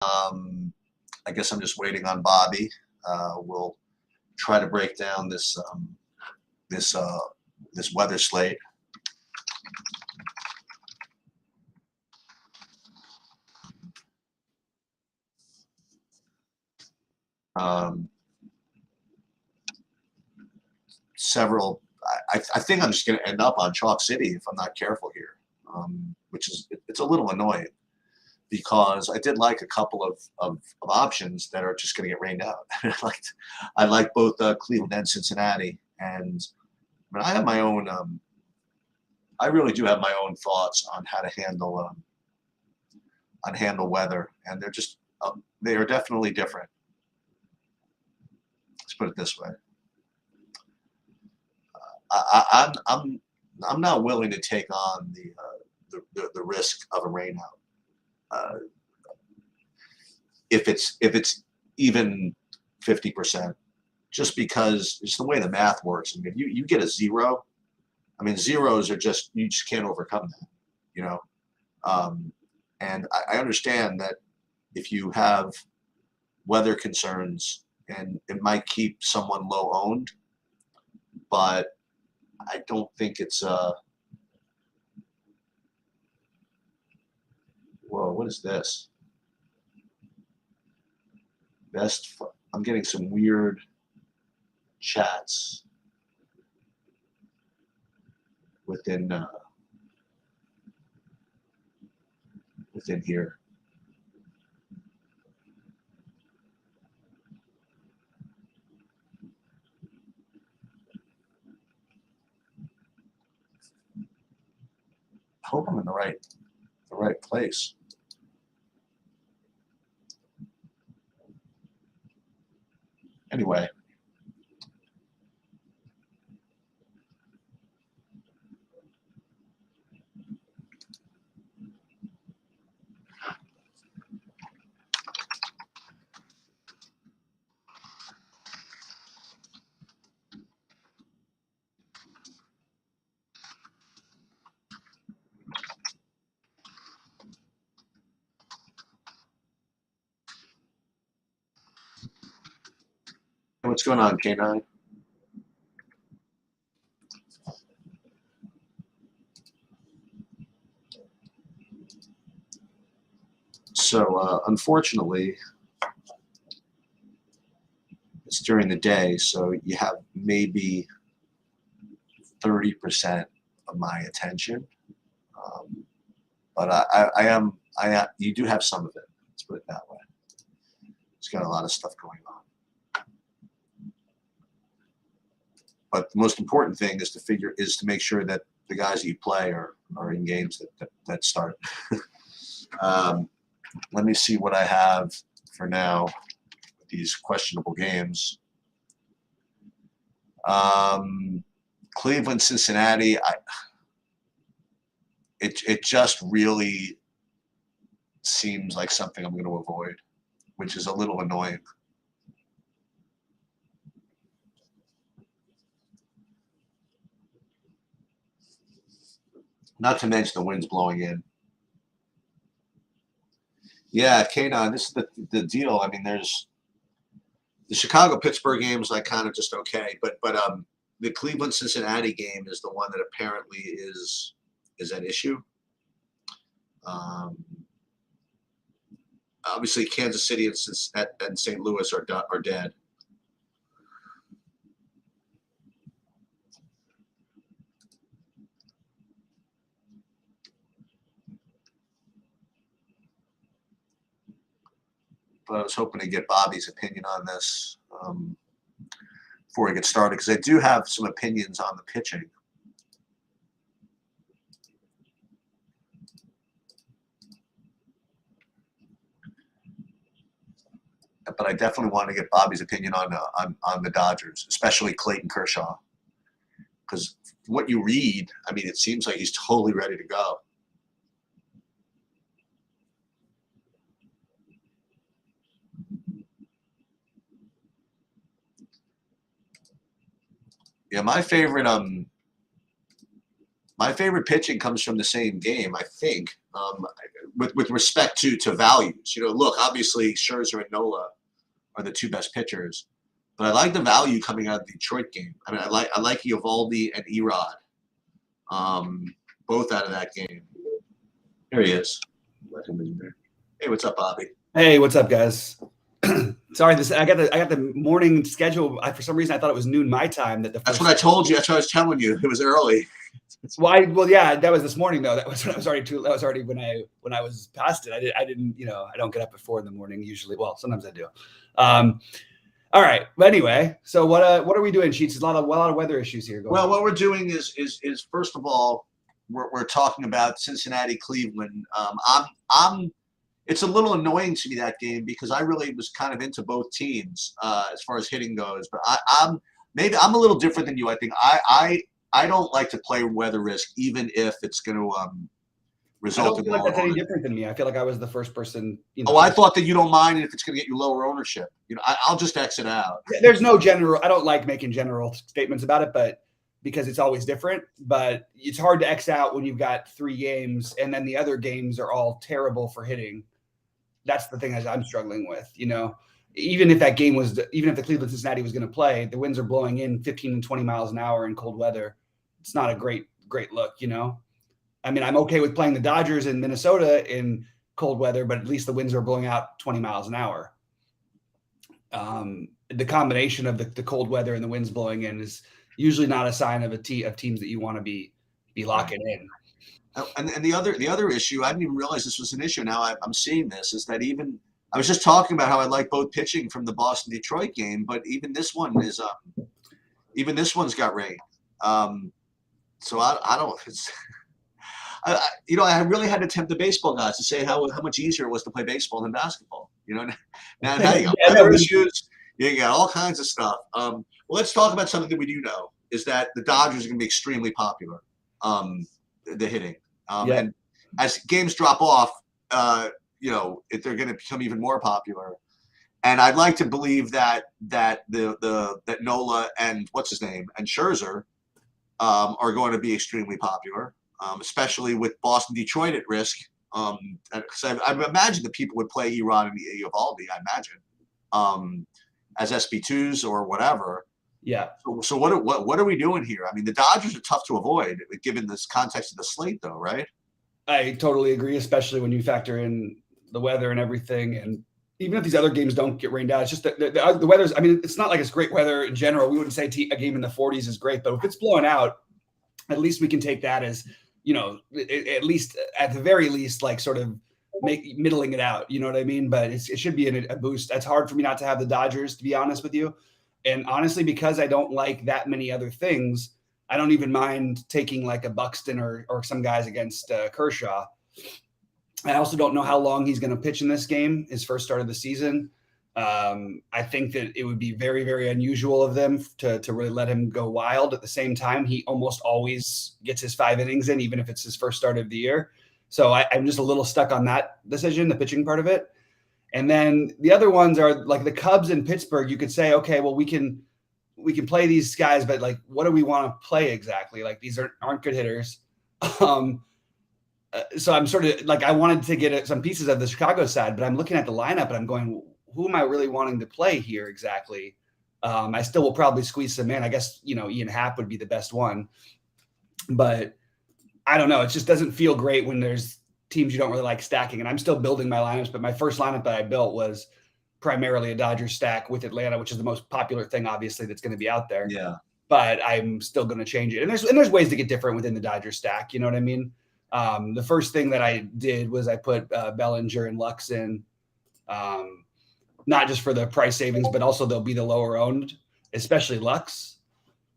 I guess I'm just waiting on Bobby. We'll try to break down this this weather slate. Several. I think I'm just going to end up on Chalk City if I'm not careful here, which is it's a little annoying because I did like a couple of options that are just going to get rained out. I like both Cleveland and Cincinnati, and I mean, I have my own. I really do have my own thoughts on how to handle weather, and they're just they are definitely different. Let's put it this way. I'm not willing to take on the risk of a rainout. If it's even 50%, just because it's the way the math works. I mean, you get a zero. I mean, zeros are just you just can't overcome that, you know. And I understand that if you have weather concerns and it might keep someone low owned, but I don't think it's whoa, what is this? I'm getting some weird chats within here. I hope I'm in the right place. Anyway, what's going on, K9? So unfortunately, it's during the day, so you have maybe 30% of my attention. But you do have some of it. Let's put it that way. It's got a lot of stuff going on. But the most important thing is to make sure that the guys that you play are in games that start. Let me see what I have for now with these questionable games. Cleveland, Cincinnati. It just really seems like something I'm going to avoid, which is a little annoying. Not to mention the wind's blowing in. Yeah, K9, this is the deal. I mean, there's the Chicago-Pittsburgh game is like kind of just okay, but the Cleveland-Cincinnati game is the one that apparently is an issue. Obviously, Kansas City and St. Louis are dead. But I was hoping to get Bobby's opinion on this before we get started, because I do have some opinions on the pitching. But I definitely want to get Bobby's opinion on the Dodgers, especially Clayton Kershaw, because what you read, I mean, it seems like he's totally ready to go. Yeah, my favorite pitching comes from the same game, I think. with respect to values. Look, obviously Scherzer and Nola are the two best pitchers, but I like the value coming out of the Detroit game. I mean, I like Eovaldi and Erod, both out of that game. There he is. Let him in there. Hey, what's up, Bobby? Hey, what's up, guys? Sorry, I got the morning schedule. For some reason, I thought it was noon my time. That's what I told you. That's what I was telling you. It was early. Well, yeah, that was this morning though. That was when I was already That was already when I was past it. I didn't. I don't get up at 4 a.m. usually. Well, sometimes I do. All right, but anyway, so what are we doing, Sheets? There's a lot of weather issues here. Well, what we're doing is first of all, we're talking about Cincinnati, Cleveland. It's a little annoying to me, that game, because I really was kind of into both teams as far as hitting goes. But I'm a little different than you. I think I don't like to play weather risk, even if it's going to result in. I don't feel like that's any different than me. I feel like I was the first person. I thought that you don't mind if it's going to get you lower ownership. I'll just exit out. There's no general. I don't like making general statements about it, but because it's always different. But it's hard to X out when you've got 3 games and then the other games are all terrible for hitting. That's the thing I'm struggling with. Even if the Cleveland Cincinnati was going to play, the winds are blowing in 15 and 20 miles an hour in cold weather. It's not a great look. I mean, I'm okay with playing the Dodgers in Minnesota in cold weather, but at least the winds are blowing out 20 miles an hour. The combination of the cold weather and the winds blowing in is usually not a sign of teams that you want to be locking in. And the other issue, I didn't even realize this was an issue. Now I'm seeing this, is that I was just talking about how I like both pitching from the Boston-Detroit game, but even this one's got rain. So I don't. I really had to tempt the baseball guys to say how much easier it was to play baseball than basketball. Now you got weather issues, you got all kinds of stuff. Well, let's talk about something that we do know, is that the Dodgers are going to be extremely popular. The hitting, and as games drop off, they're going to become even more popular. And I'd like to believe that Nola and what's his name and Scherzer are going to be extremely popular, especially with Boston, Detroit at risk. Because I imagine that people would play Erod and Eovaldi, I imagine, as SB2s or whatever. Yeah. So what are we doing here? I mean, the Dodgers are tough to avoid given this context of the slate, though, right? I totally agree, especially when you factor in the weather and everything. And even if these other games don't get rained out, it's just the weather's. I mean, it's not like it's great weather in general. We wouldn't say a game in the 40s is great, but if it's blowing out, at least we can take that as at the very least, like sort of middling it out. You know what I mean? But it should be a boost. It's hard for me not to have the Dodgers, to be honest with you. And honestly, because I don't like that many other things, I don't even mind taking like a Buxton or some guys against Kershaw. I also don't know how long he's going to pitch in this game, his first start of the season. I think that it would be very, very unusual of them to really let him go wild. At the same time, he almost always gets his 5 innings in, even if it's his first start of the year. So I'm just a little stuck on that decision, the pitching part of it. And then the other ones are like the Cubs in Pittsburgh. You could say, okay, well, we can play these guys, but like, what do we want to play exactly? Like, these aren't good hitters. So I'm sort of like, I wanted to get some pieces of the Chicago side, but I'm looking at the lineup and I'm going, who am I really wanting to play here exactly? I still will probably squeeze some in. I guess, Ian Happ would be the best one, but I don't know. It just doesn't feel great when there's teams you don't really like stacking. And I'm still building my lineups, but my first lineup that I built was primarily a Dodgers stack with Atlanta, which is the most popular thing, obviously, that's going to be out there. Yeah. But I'm still going to change it. And there's ways to get different within the Dodgers stack. You know what I mean? The first thing that I did was I put Bellinger and Lux in, not just for the price savings, but also they'll be the lower owned, especially Lux.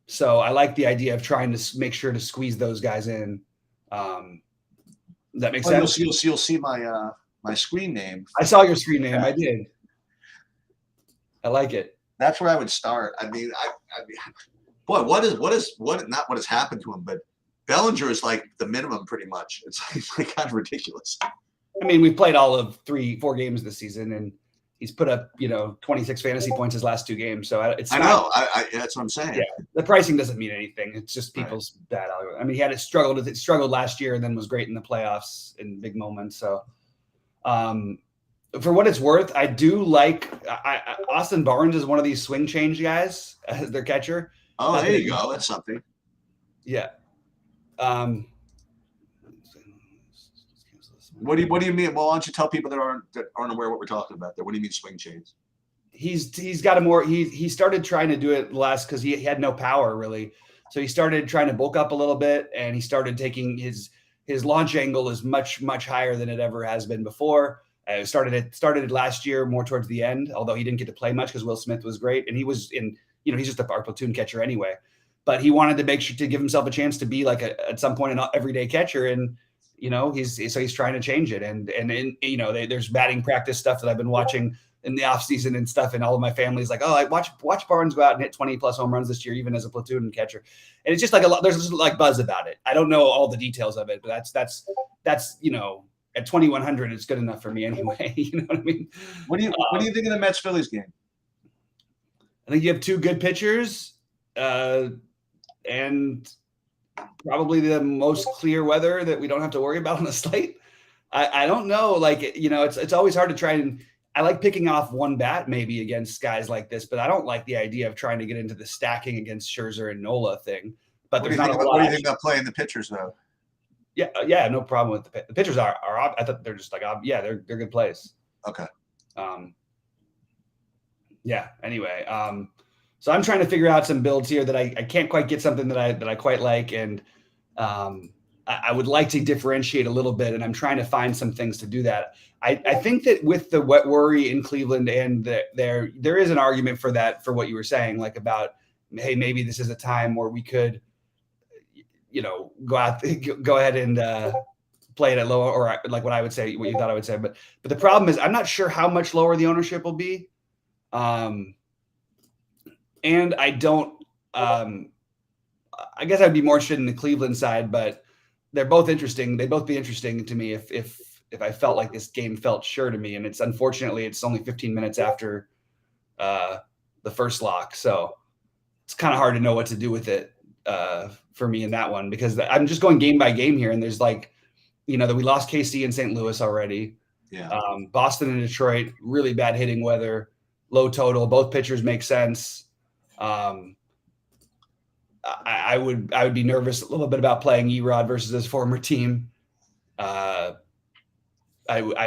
So I like the idea of trying to make sure to squeeze those guys in. That makes sense. You'll see my screen name. I saw your screen name. I did. I like it. That's where I would start. I mean, boy, what not what has happened to him, but Bellinger is like the minimum pretty much. It's like kind of ridiculous. I mean, we've played all of 3-4 games this season, and he's put up 26 fantasy points his last 2 games. So it's. I know. That's what I'm saying. Yeah, the pricing doesn't mean anything. It's just people's bad algorithm. I mean, he had struggled last year, and then was great in the playoffs in big moments. So For what it's worth, I do like Austin Barnes is one of these swing change guys as their catcher. Oh, there you go. That's something. Yeah. What do you mean? Well, why don't you tell people that aren't aware what we're talking about there? What do you mean swing chains? He's got a more he started trying to do it less because he had no power really. So he started trying to bulk up a little bit, and he started taking his launch angle is much higher than it ever has been before. Started last year more towards the end, although he didn't get to play much because Will Smith was great, and he was he's just our platoon catcher anyway. But he wanted to make sure to give himself a chance to be like at some point an everyday catcher, and he's trying to change it. And there's batting practice stuff that I've been watching in the off season and stuff, and all of my family's like, oh, I watch Barnes go out and hit 20 plus home runs this year, even as a platoon catcher. And it's just like there's just like buzz about it. I don't know all the details of it, but that's at 2,100, it's good enough for me anyway. You know what I mean? What do you think of the Mets Phillies game? I think you have two good pitchers, and probably the most clear weather that we don't have to worry about on the slate. I don't know, it's always hard to try and. I like picking off one bat maybe against guys like this, but I don't like the idea of trying to get into the stacking against Scherzer and Nola thing. But there's not a lot. What do you think about playing the pitchers though? Yeah, no problem with the pitchers. Are I thought they're just like they're good plays. Okay. Yeah. Anyway, so I'm trying to figure out some builds here that I can't quite get something that I quite like, and I would like to differentiate a little bit, and I'm trying to find some things to do that. I think that with the wet worry in Cleveland, and there is an argument for that, for what you were saying, like about, hey, maybe this is a time where we could, go ahead and play it at lower, or like what I would say, what you thought I would say. But the problem is I'm not sure how much lower the ownership will be. And I don't, I guess I'd be more interested in the Cleveland side, but they're both interesting. They'd both be interesting to me if I felt like this game felt sure to me. And it's unfortunately, it's only 15 minutes after the first lock. So it's kind of hard to know what to do with it for me in that one, because I'm just going game by game here. And there's that we lost KC and St. Louis already. Yeah. Boston and Detroit, really bad hitting weather, low total. Both pitchers make sense. I would be nervous a little bit about playing Erod versus his former team. I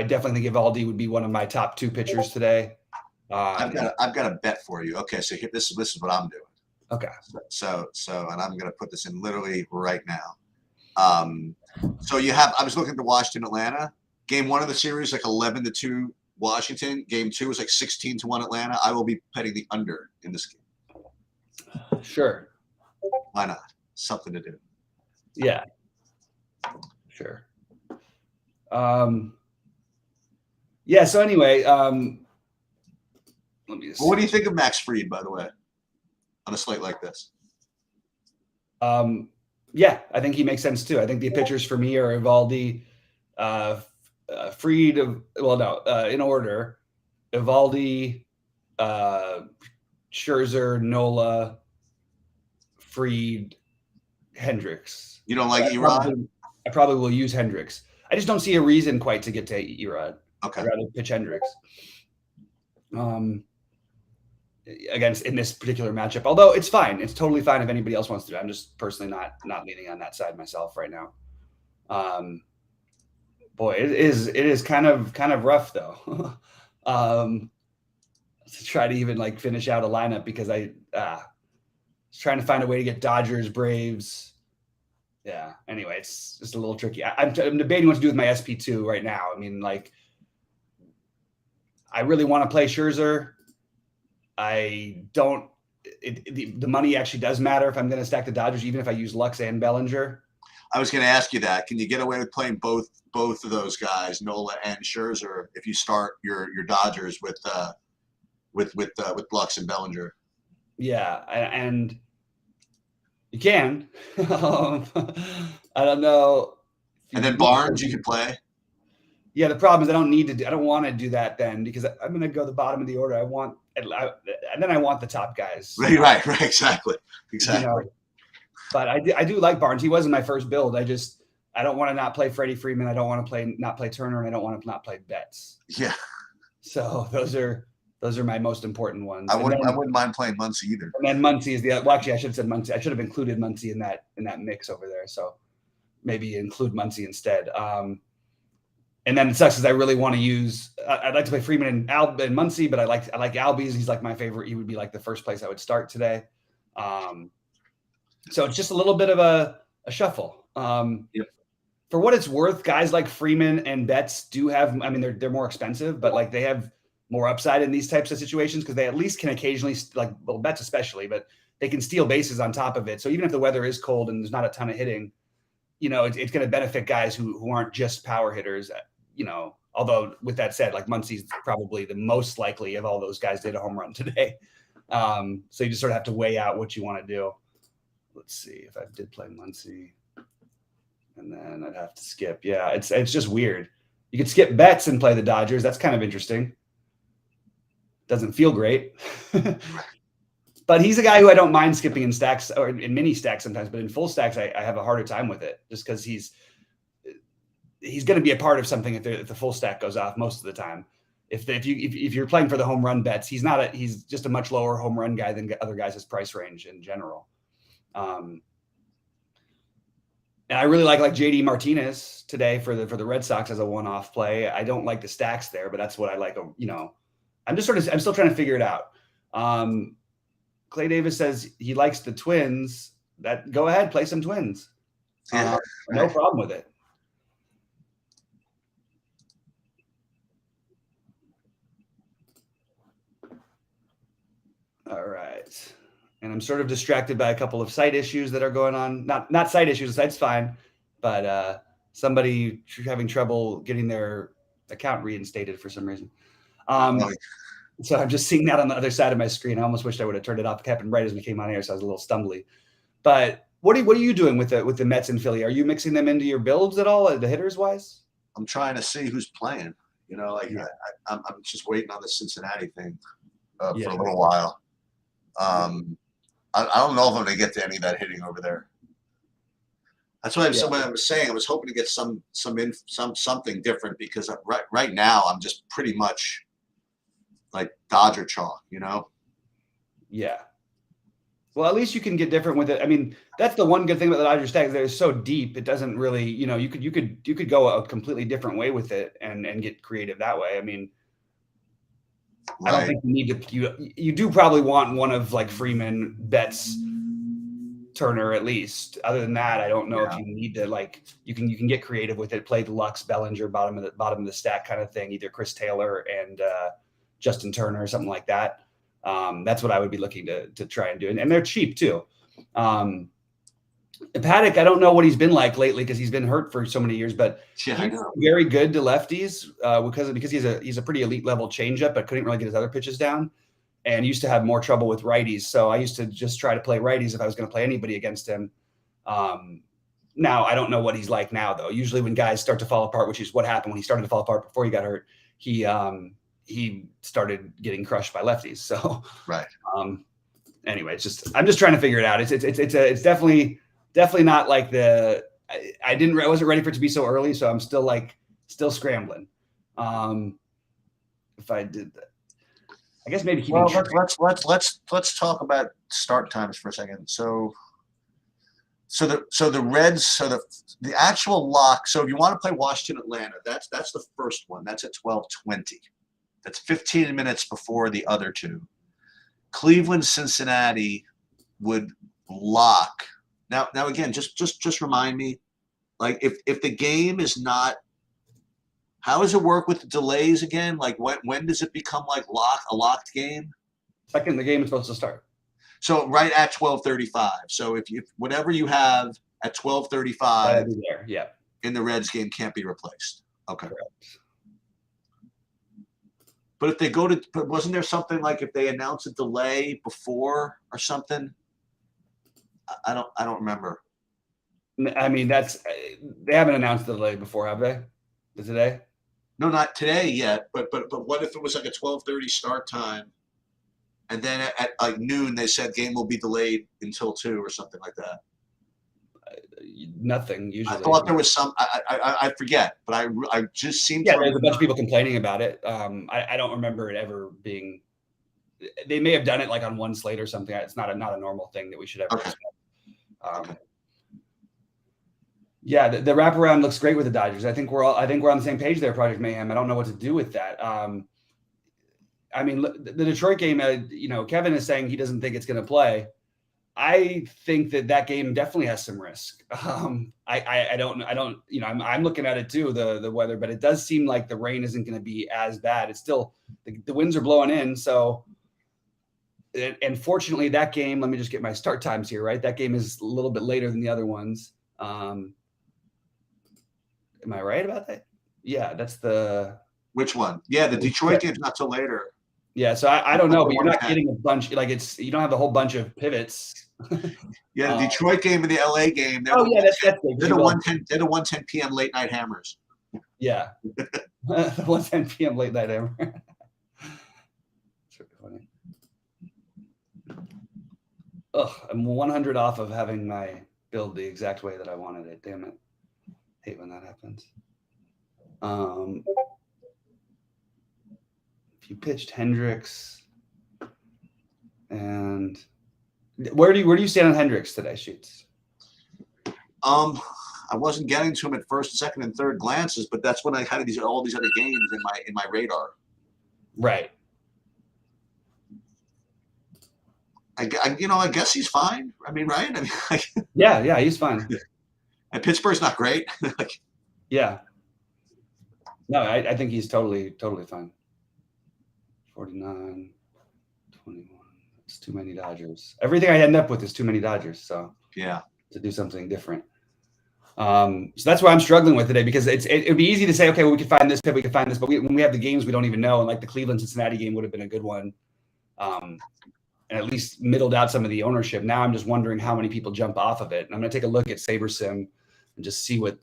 definitely think Evaldi would be one of my top two pitchers today. I've got a bet for you. Okay, so this is what I'm doing. Okay. So and I'm going to put this in literally right now. So I was looking at the Washington Atlanta game 1 of the series, like 11-2 Washington. Game 2 was like 16-1 Atlanta. I will be betting the under in this game. Sure. Why not? Something to do. Yeah. Sure. Yeah. So anyway, let me just. Well, what do you think of Max Fried, by the way, on a slate like this? Yeah, I think he makes sense too. I think the pitchers for me are Evaldi, Fried. In order: Evaldi, Scherzer, Nola, Fried, Hendricks. You don't like Erod? I probably will use Hendricks. I just don't see a reason quite to get to Erod. Okay. I'd rather pitch Hendricks. Against in this particular matchup, although it's fine. It's totally fine if anybody else wants to do it. I'm just personally not leaning on that side myself right now. Boy, it is kind of rough though. To try to even finish out a lineup, because I was trying to find a way to get Dodgers, Braves. Yeah. Anyway, it's just a little tricky. I'm debating what to do with my SP2 right now. I mean, I really want to play Scherzer. I don't. The money actually does matter if I'm going to stack the Dodgers, even if I use Lux and Bellinger. I was going to ask you that. Can you get away with playing both of those guys, Nola and Scherzer, if you start your Dodgers with Lux and Bellinger? Yeah, and you can. I don't know. And then Barnes, you can play. Yeah, the problem is I don't want to do that then, because I'm going to go the bottom of the order. And then I want the top guys. Right. Exactly. But I do like Barnes. He wasn't my first build. I don't want to not play Freddie Freeman. I don't want to not play Turner, and I don't want to not play Betts. Yeah. So those are my most important ones. I wouldn't mind playing Muncy either. And then Muncy is well, actually, I should have said Muncy. I should have included Muncy in that mix over there. So maybe include Muncy instead. And then it sucks because I really want to use. I'd like to play Freeman and Muncy, but I like Albies. He's like my favorite. He would be like the first place I would start today. So it's just a little bit of a shuffle. Yep. For what it's worth, guys like Freeman and Betts do have. I mean, they're more expensive, but like they have more upside in these types of situations because they at least can occasionally, Betts especially, but they can steal bases on top of it. So even if the weather is cold and there's not a ton of hitting, it's going to benefit guys who aren't just power hitters. Although with that said, like Muncy's probably the most likely of all those guys to hit a home run today. So you just sort of have to weigh out what you want to do. Let's see if I did play Muncy, and then I'd have to skip. Yeah, it's just weird. You could skip Betts and play the Dodgers. That's kind of interesting. Doesn't feel great. But he's a guy who I don't mind skipping in stacks or in mini stacks sometimes, but in full stacks, I have a harder time with it just because he's going to be a part of something if the full stack goes off most of the time. If you're playing for the home run bets, he's just a much lower home run guy than other guys' price range in general. And I really like JD Martinez today for the Red Sox as a one-off play. I don't like the stacks there, but that's what I like. I'm still trying to figure it out. Clay Davis says he likes the Twins. Go ahead, play some Twins. No problem with it. All right. And I'm sort of distracted by a couple of site issues that are going on. Not site issues, the site's fine, but somebody having trouble getting their account reinstated for some reason. So I'm just seeing that on the other side of my screen. I almost wished I would have turned it off. It happened right as we came on air, so I was a little stumbly. But what are you doing with the Mets in Philly? Are you mixing them into your builds at all, the hitters wise? I'm trying to see who's playing. I'm just waiting on the Cincinnati thing for a little while. I don't know if I'm going to get to any of that hitting over there. That's why I was saying I was hoping to get something different because right now I'm just pretty much like Dodger chalk, Yeah. Well, at least you can get different with it. I mean, that's the one good thing about the Dodger stack. They're so deep, it doesn't really, you could go a completely different way with it and get creative that way. I mean, right. I don't think you need to. You do probably want one of like Freeman, Betts, Turner at least. Other than that, I don't know if you need to you can get creative with it. Play the Lux, Bellinger, bottom of the stack kind of thing. Either Chris Taylor and Justin Turner or something like that. That's what I would be looking to try and do. And they're cheap too. Paddock, I don't know what he's been like lately because he's been hurt for so many years, but he's very good to lefties because he's a pretty elite level changeup, but couldn't really get his other pitches down and used to have more trouble with righties. So I used to just try to play righties if I was going to play anybody against him. Now I don't know what he's like now though. Usually when guys start to fall apart, which is what happened when he started to fall apart before he got hurt, he started getting crushed by lefties. So right. Anyway, I'm just trying to figure it out. It's definitely not like I wasn't ready for it to be so early. So I'm still scrambling. If I did that, I guess maybe keeping. Well, let's talk about start times for a second. So the Reds, the actual lock. So if you want to play Washington, Atlanta, that's the first one. That's at 12:20. That's 15 minutes before the other two. Cleveland, Cincinnati would lock. Now again, just remind me, like if the game is not, how does it work with the delays again? Like when does it become like a locked game? Second the game is supposed to start. So right at 12:35. So if whatever you have at 12:35 in the Reds game can't be replaced. Okay. Correct. But if they go to, wasn't there something like if they announce a delay before or something? I don't remember. I mean, they haven't announced the delay before, have they? Today? No, not today yet. But what if it was like a 12:30 start time, and then at like noon they said game will be delayed until 2 or something like that? nothing usually. I thought there was some. I forget, but I just seem to. Yeah, there's a bunch of people complaining about it. I don't remember it ever being. They may have done it like on one slate or something. It's not a normal thing that we should ever expect. Okay. Yeah, the wraparound looks great with the Dodgers. I think we're on the same page there, Project Mayhem. I don't know what to do with that. I mean, the Detroit game, Kevin is saying he doesn't think it's going to play. I think that game definitely has some risk. I don't, I'm looking at it too, the weather, but it does seem like the rain isn't going to be as bad. It's still, the winds are blowing in. So, and fortunately that game, let me just get my start times here, right? That game is a little bit later than the other ones. Am I right about that? Yeah, that's which one? Yeah, the Detroit game's not till later. Yeah, so I don't know, but you're not getting a bunch, like you don't have a whole bunch of pivots. Yeah, the Detroit game and the LA game. They're the 1:10 p.m. late night hammers. Yeah, the 1:10 p.m. late night hammer. That's really funny. I'm 100 off of having my build the exact way that I wanted it. Damn it. Hate when that happens. If you pitched Hendricks, and where do you stand on Hendricks today, Sheets? I wasn't getting to him at first, second, and third glances, but that's when I had all these other games in my radar. Right. I guess he's fine. I mean, right? I mean, yeah, he's fine. And Pittsburgh's not great. Yeah. No, I think he's totally fine. 49, 21. It's too many Dodgers. Everything I end up with is too many Dodgers. So yeah, to do something different. So that's why I'm struggling with today, because it'd be easy to say, okay, well, we could find this pit, we could find this, but when we have the games we don't even know, and like the Cleveland Cincinnati game would have been a good one. And at least middled out some of the ownership. Now I'm just wondering how many people jump off of it. And I'm going to take a look at SaberSim and just see what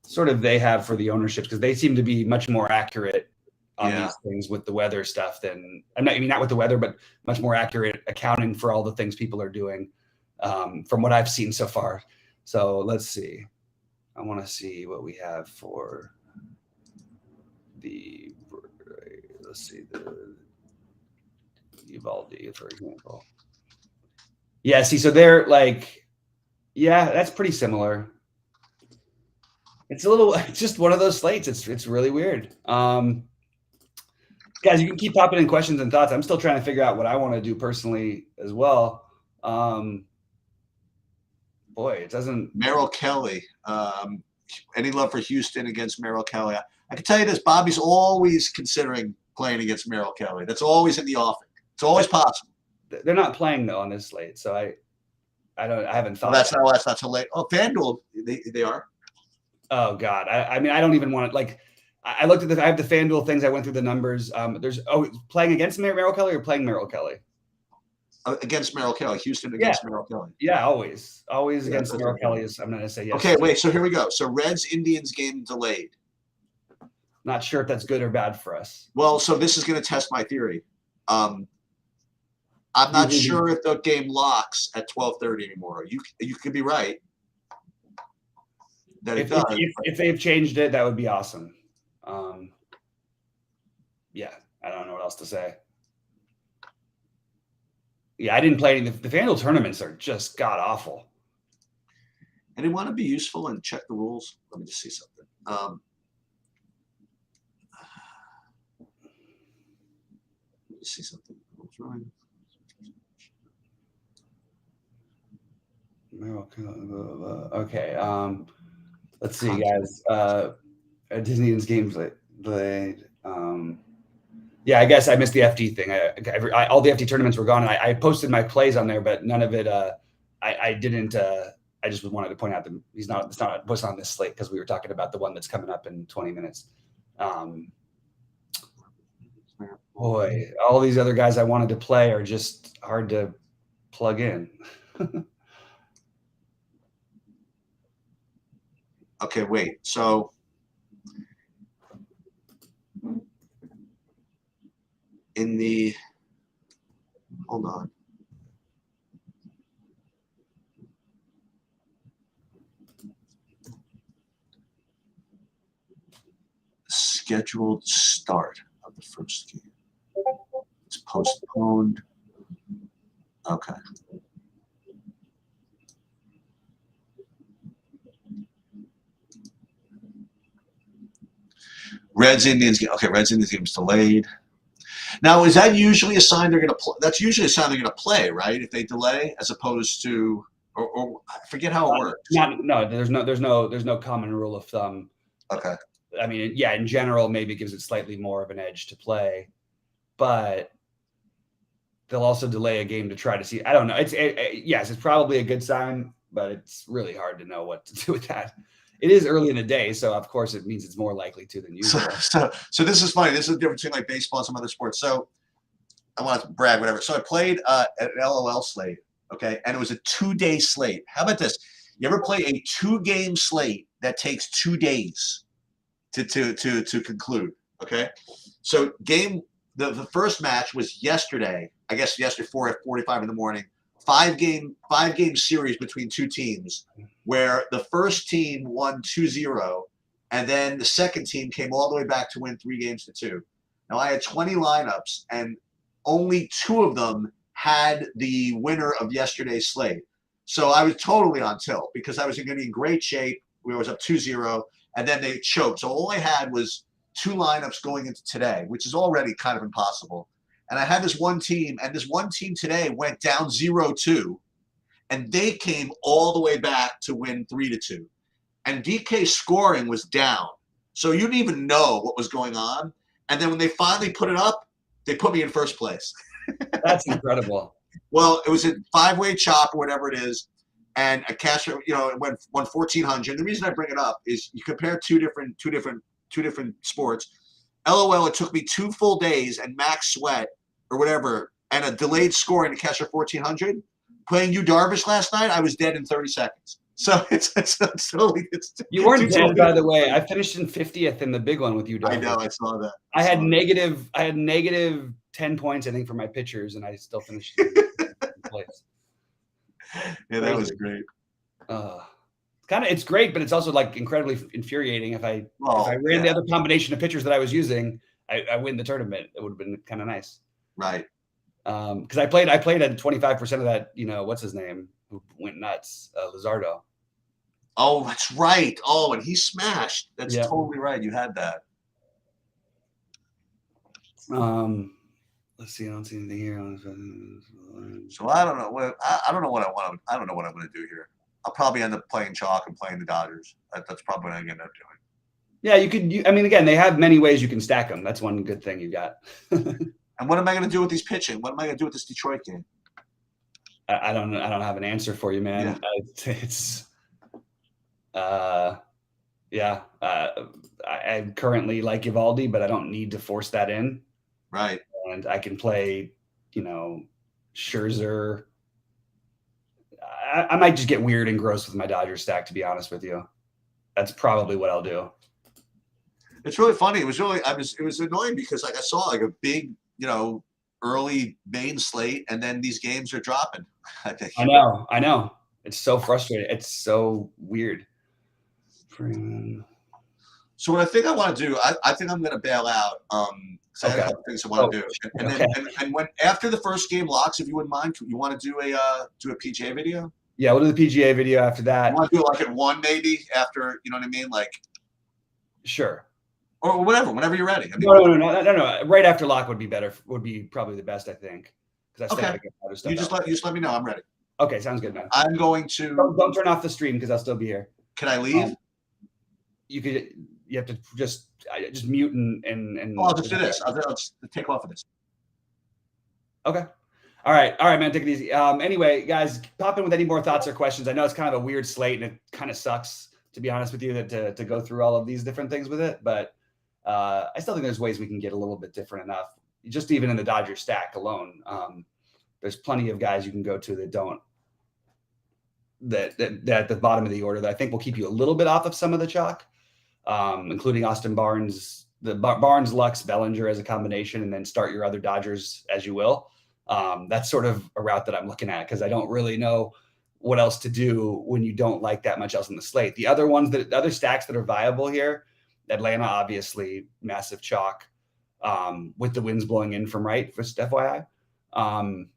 sort of they have for the ownerships, because they seem to be much more accurate on these things with the weather stuff than not with the weather, but much more accurate accounting for all the things people are doing from what I've seen so far. So let's see. I want to see what we have for the Uvalde, for example. Yeah, see, so they're like, yeah, that's pretty similar. It's just one of those slates. It's really weird. Guys, you can keep popping in questions and thoughts. I'm still trying to figure out what I want to do personally as well. Boy, it doesn't. Merrill Kelly. Any love for Houston against Merrill Kelly? I can tell you this: Bobby's always considering playing against Merrill Kelly. That's always in the offing. It's always possible. They're not playing though on this slate, so I haven't thought. Well, that's not so late. Oh, FanDuel, they are. Oh God, I mean, I don't even want to like. I looked at I have the FanDuel things. I went through the numbers. There's playing against Merrill Kelly or playing Merrill Kelly? Against Merrill Kelly, Houston against Merrill Kelly. Yeah, always against Merrill Kelly. I'm going to say yes. Okay, wait. So here we go. So Reds Indians game delayed. Not sure if that's good or bad for us. Well, so this is going to test my theory. I'm not sure if the game locks at 12:30 anymore. You could be right. That it does. If they've changed it, that would be awesome. Yeah, I don't know what else to say. Yeah, I didn't play any. The FanDuel tournaments are just god awful. And they want to be useful and check the rules. Let me just see something. Let me see something. Okay. Let's see, guys. Disney's games played. Yeah, I guess I missed the FD thing. All the FD tournaments were gone, and I posted my plays on there, but none of it. I didn't. I just wanted to point out that it's not posted on this slate because we were talking about the one that's coming up in 20 minutes. Boy, all these other guys I wanted to play are just hard to plug in. Okay, wait. So hold on. scheduled start of the first game. It's postponed. Okay. Reds-Indians game. Okay, Reds-Indians game is delayed. Now, is that usually a sign they're going to play? That's usually a sign they're going to play, right? If they delay, as opposed to, or I forget how it works. No, there's no common rule of thumb. Okay. I mean, yeah, in general, maybe it gives it slightly more of an edge to play, but they'll also delay a game to try to see. I don't know. Yes, it's probably a good sign, but it's really hard to know what to do with that. It is early in the day, so of course it means it's more likely to than usual. So this is funny. This is the difference between like baseball and some other sports. So I want to brag, whatever. So I played an LOL slate, okay, and it was a 2-day slate. How about this? You ever play a 2-game slate that takes 2 days to conclude? Okay, so the first match was yesterday. I guess yesterday 4:45 in the morning. 5-game series between 2 teams, where the first team won 2-0, and then the second team came all the way back to win 3-2. Now I had 20 lineups, and only 2 of them had the winner of yesterday's slate. So I was totally on tilt because I was going to be in great shape. We was up 2-0, and then they choked. So all I had was 2 lineups going into today, which is already kind of impossible. And I had this one team, and this one team today went down 0-2, and they came all the way back to win 3-2. And DK's scoring was down. So you didn't even know what was going on. And then when they finally put it up, they put me in first place. That's incredible. Well, it was a 5-way chop or whatever it is, and a cash, it won 1,400. The reason I bring it up is you compare two different sports. LOL, it took me 2 full days and max sweat or whatever, and a delayed scoring to cash a 1,400. Playing you Darvish last night, I was dead in 30 seconds. So it's totally. You weren't dead, by the way. I finished in 50th in the big one with you, Darvish. I know, I saw that. I had negative 10 points, I think, for my pitchers, and I still finished in place. Yeah, that was great. It's great, but it's also like incredibly infuriating. If I ran the other combination of pitchers that I was using, I win the tournament. It would have been kind of nice, right? Because I played at 25% of that. What's his name? Who went nuts? Luzardo. Oh, that's right. Oh, and he smashed. That's totally right. You had that. Let's see. I don't see anything here. So I don't know. I don't know what I want. I don't know what I'm going to do here. I'll probably end up playing chalk and playing the Dodgers. That's probably what I'm going to end up doing. Yeah, you could. I mean, again, they have many ways you can stack them. That's one good thing you got. And what am I going to do with these pitching? What am I going to do with this Detroit game? I don't have an answer for you, man. Yeah. I currently like Eovaldi, but I don't need to force that in. Right. And I can play, Scherzer. I might just get weird and gross with my Dodgers stack, to be honest with you. That's probably what I'll do. It's really funny. It was annoying because I saw like a big, early main slate, and then these games are dropping. I know. It's so frustrating. It's so weird. So what I think I want to do, I think I'm going to bail out. So I have a couple things I want to do, and then when after the first game locks, if you wouldn't mind, you want to do a PGA video? Yeah, we'll do the PGA video after that. You want to do it like at 1 maybe after, you know what I mean? Like, sure. Or whatever, whenever you're ready. I mean, no. Right after lock would be better. Would be probably the best, I think. Because I still get other stuff. You just let me know. I'm ready. Okay, sounds good, man. I'm going to. Don't turn off the stream because I'll still be here. Can I leave? You have to just mute and. I'll just do this. I'll just take off of this. Okay. All right, man. Take it easy. Anyway, guys, pop in with any more thoughts or questions. I know it's kind of a weird slate, and it kind of sucks, to be honest with you, to go through all of these different things with it. But I still think there's ways we can get a little bit different enough. Just even in the Dodger stack alone, there's plenty of guys you can go to that don't. That at the bottom of the order that I think will keep you a little bit off of some of the chalk, including Austin Barnes, Barnes, Lux, Bellinger as a combination, and then start your other Dodgers as you will. That's sort of a route that I'm looking at because I don't really know what else to do when you don't like that much else in the slate. The other stacks that are viable here Atlanta, obviously, massive chalk with the winds blowing in from right, just FYI. And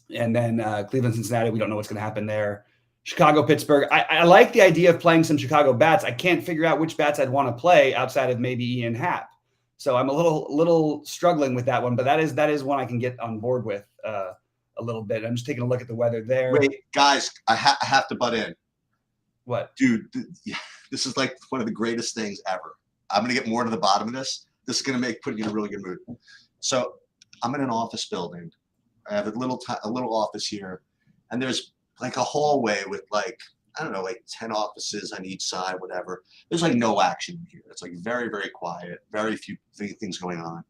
then Cleveland, Cincinnati, we don't know what's going to happen there. Chicago, Pittsburgh. I like the idea of playing some Chicago bats. I can't figure out which bats I'd want to play outside of maybe Ian Happ. So I'm a little struggling with that one, but that is one I can get on board with a little bit. I'm just taking a look at the weather there. Wait, guys, I have to butt in. What? Dude, this is like one of the greatest things ever. I'm going to get more to the bottom of this. This is going to put you in a really good mood. So I'm in an office building. I have a little office here, and there's like a hallway with like, I don't know, like 10 offices on each side, whatever. There's like no action here. It's like very, very quiet, very few things going on.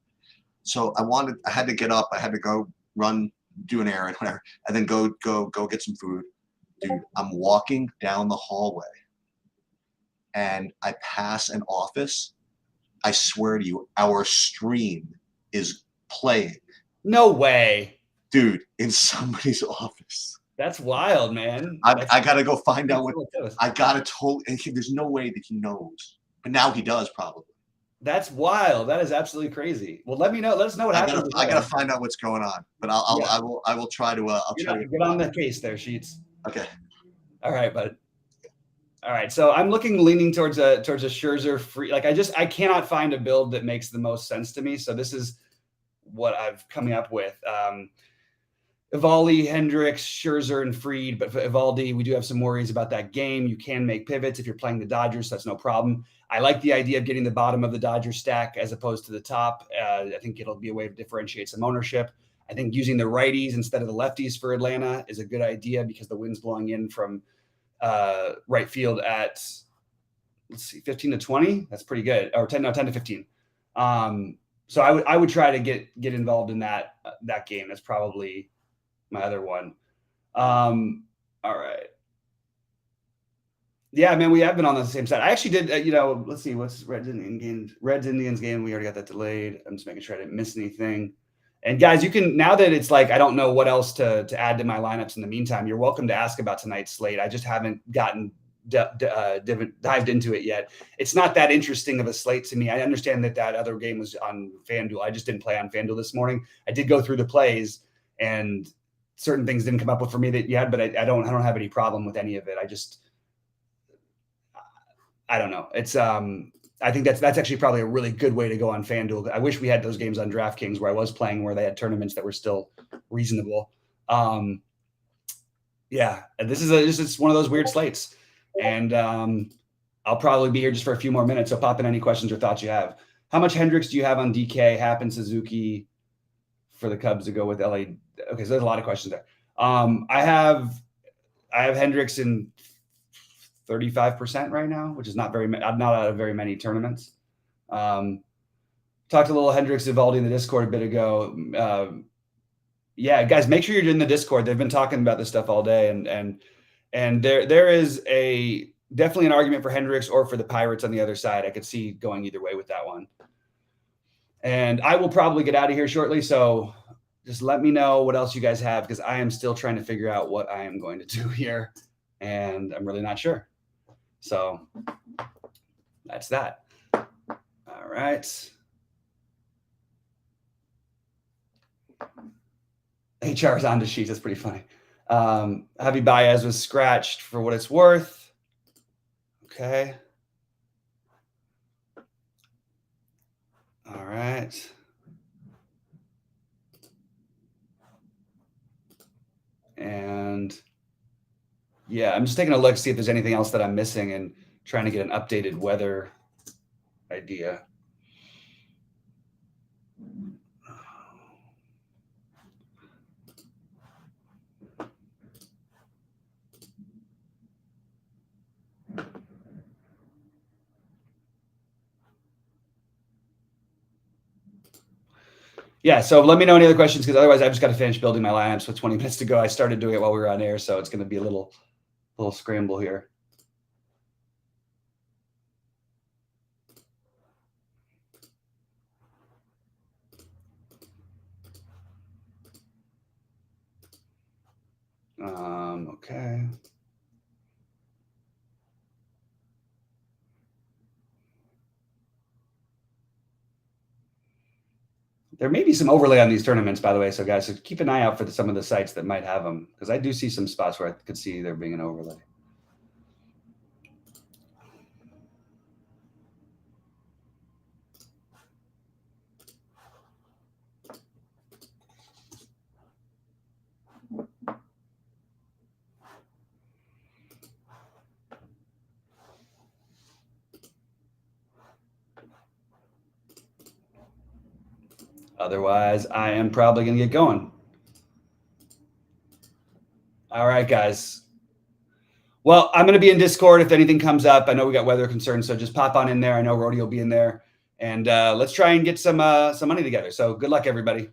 So I had to get up. I had to go run, do an errand, whatever, and then go get some food. Dude, I'm walking down the hallway and I pass an office. I swear to you, our stream is playing. No way. Dude, in somebody's office. That's wild, man. I got to go find out what I got to told. And there's no way that he knows. But now he does probably. That's wild. That is absolutely crazy. Well, let us know what happens. I got to find out what's going on. But I will try to get on the case there, Sheets. Okay. All right, bud. All right. So I'm leaning towards a Scherzer free. Like I cannot find a build that makes the most sense to me. So this is what I've coming up with. Evaldi, Hendricks, Scherzer, and Fried. But for Evaldi, we do have some worries about that game. You can make pivots if you're playing the Dodgers. So that's no problem. I like the idea of getting the bottom of the Dodgers stack as opposed to the top. I think it'll be a way to differentiate some ownership. I think using the righties instead of the lefties for Atlanta is a good idea because the wind's blowing in from right field at, 15 to 20. That's pretty good. Or 10 to 15. So I would try to get involved in that game. That's probably my other one. All right. Yeah, man, we have been on the same side. I actually did, let's see, what's Reds Indians game? We already got that delayed. I'm just making sure I didn't miss anything. And guys, you can, now that it's like, I don't know what else to add to my lineups in the meantime, you're welcome to ask about tonight's slate. I just haven't gotten dived into it yet. It's not that interesting of a slate to me. I understand that other game was on FanDuel. I just didn't play on FanDuel this morning. I did go through the plays and certain things didn't come up with for me that you had, but I don't have any problem with any of it. I don't know. It's I think that's actually probably a really good way to go on FanDuel. I wish we had those games on DraftKings where I was playing, where they had tournaments that were still reasonable. Yeah, this is one of those weird slates, and I'll probably be here just for a few more minutes. So pop in any questions or thoughts you have. How much Hendricks do you have on DK? Happ and Suzuki for the Cubs to go with LA? Okay, so there's a lot of questions there. I have Hendricks in 35% right now, which is not out of very many tournaments. Talked a little Hendricks Evaldi in the Discord a bit ago. Yeah, guys, make sure you're in the Discord. They've been talking about this stuff all day, and there is definitely an argument for Hendricks or for the Pirates on the other side. I could see going either way with that one. And I will probably get out of here shortly, so just let me know what else you guys have, because I am still trying to figure out what I am going to do here, and I'm really not sure. So that's that. All right. HR is on to Sheets. That's pretty funny. Javi Baez was scratched for what it's worth. Okay. All right. And yeah, I'm just taking a look to see if there's anything else that I'm missing and trying to get an updated weather idea. Yeah, so let me know any other questions, because otherwise I've just got to finish building my lineups with 20 minutes to go. I started doing it while we were on air, so it's going to be a little scramble here. Okay. There may be some overlay on these tournaments, by the way. So guys, so keep an eye out for some of the sites that might have them, because I do see some spots where I could see there being an overlay. Otherwise, I am probably going to get going. All right, guys. Well, I'm going to be in Discord if anything comes up. I know we got weather concerns, so just pop on in there. I know Rody will be in there. And let's try and get some money together. So good luck, everybody.